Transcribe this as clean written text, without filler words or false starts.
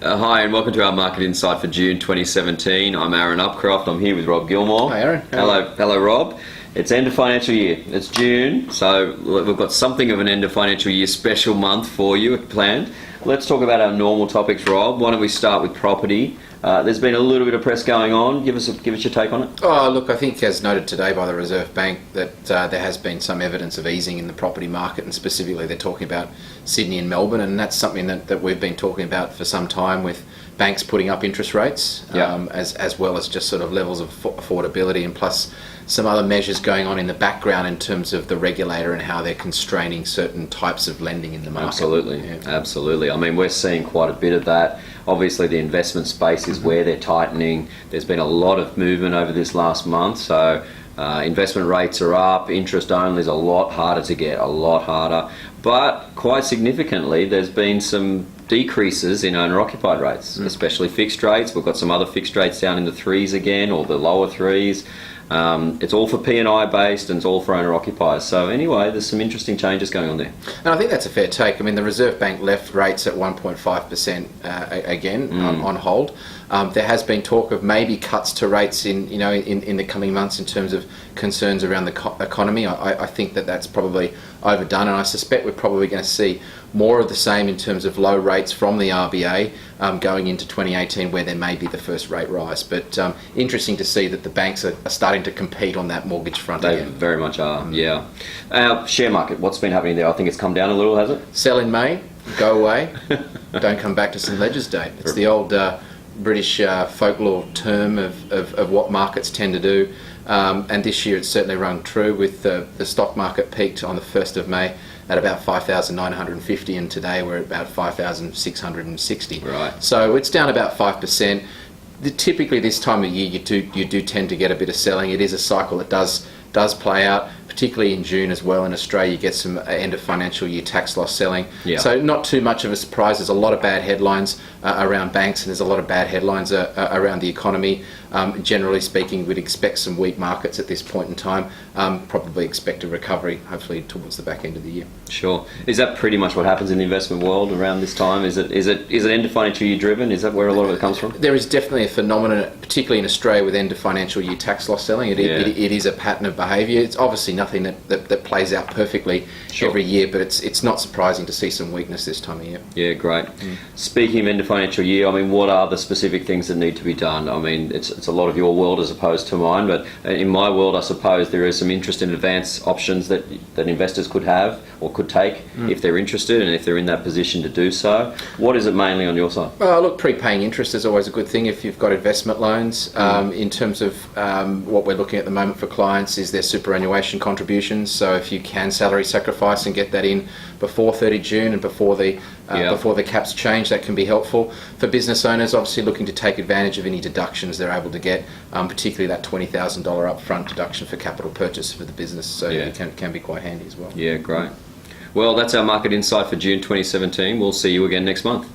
Hi and welcome to our Market Insight for June 2017. I'm Aaron Upcroft. I'm here with Rob Gilmour. Hi Aaron. Hello Rob. It's end of financial year. It's June, so we've got something of an end of financial year special month for you planned. Let's talk about our normal topics, Rob. Why don't we start with property? There's been a little bit of press going on. Give us your take on it. Oh, look, I think as noted today by the Reserve Bank that there has been some evidence of easing in the property market, and specifically they're talking about Sydney and Melbourne, and that's something that we've been talking about for some time, with banks putting up interest rates, as well as just sort of levels of affordability, and plus some other measures going on in the background in terms of the regulator and how they're constraining certain types of lending in the market. Absolutely. I mean, we're seeing quite a bit of that. Obviously, the investment space is where they're tightening. There's been a lot of movement over this last month, so investment rates are up. Interest only is a lot harder to get, a lot harder. But quite significantly, there's been some decreases in owner-occupied rates, especially fixed rates. We've got some other fixed rates down in the threes again, or the lower threes. It's all for P&I based, and it's all for owner-occupiers. So anyway, there's some interesting changes going on there. And I think that's a fair take. I mean, the Reserve Bank left rates at 1.5% again on hold. There has been talk of maybe cuts to rates in the coming months in terms of concerns around the economy. I think that's probably overdone, and I suspect we're probably going to see more of the same in terms of low rates from the RBA going into 2018, where there may be the first rate rise. But interesting to see that the banks are starting to compete on that mortgage front They again. very much are, yeah. Our share market, what's been happening there? I think it's come down a little, has it? Sell in May, go away, don't come back to St Leger's Day. It's the old British folklore term of what markets tend to do. And this year it's certainly rung true, with the stock market peaked on the 1st of May at about 5,950, and today we're at about 5,660. Right. So it's down about 5%. Typically this time of year you do tend to get a bit of selling. It is a cycle that does play out, particularly in June as well. In Australia, you get some end of financial year tax loss selling. Yeah. So not too much of a surprise. There's a lot of bad headlines around banks, and there's a lot of bad headlines around the economy. Generally speaking, we'd expect some weak markets at this point in time. Probably expect a recovery, hopefully towards the back end of the year. Sure. Is that pretty much what happens in the investment world around this time? Is it end of financial year driven? Is that where a lot of it comes from? There is definitely a phenomenon, particularly in Australia, with end of financial year tax loss selling. It is a pattern of behaviour. It's obviously nothing that plays out perfectly every year, but it's not surprising to see some weakness this time of year. Yeah, great. Speaking of end of financial year, I mean, what are the specific things that need to be done? I mean, it's a lot of your world as opposed to mine, but in my world, I suppose there is some interest in advance options that investors could have or could take if they're interested, and if they're in that position to do so. What is it mainly on your side? Well, look, prepaying interest is always a good thing if you've got investment loans. In terms of what we're looking at the moment for clients is their superannuation contributions. So if you can salary sacrifice and get that in before 30 June and before the caps change, that can be helpful. For business owners, obviously looking to take advantage of any deductions they're able to get, particularly that $20,000 upfront deduction for capital purchase for the business. So it can be quite handy as well. Yeah, great. Well, that's our Market Insight for June 2017. We'll see you again next month.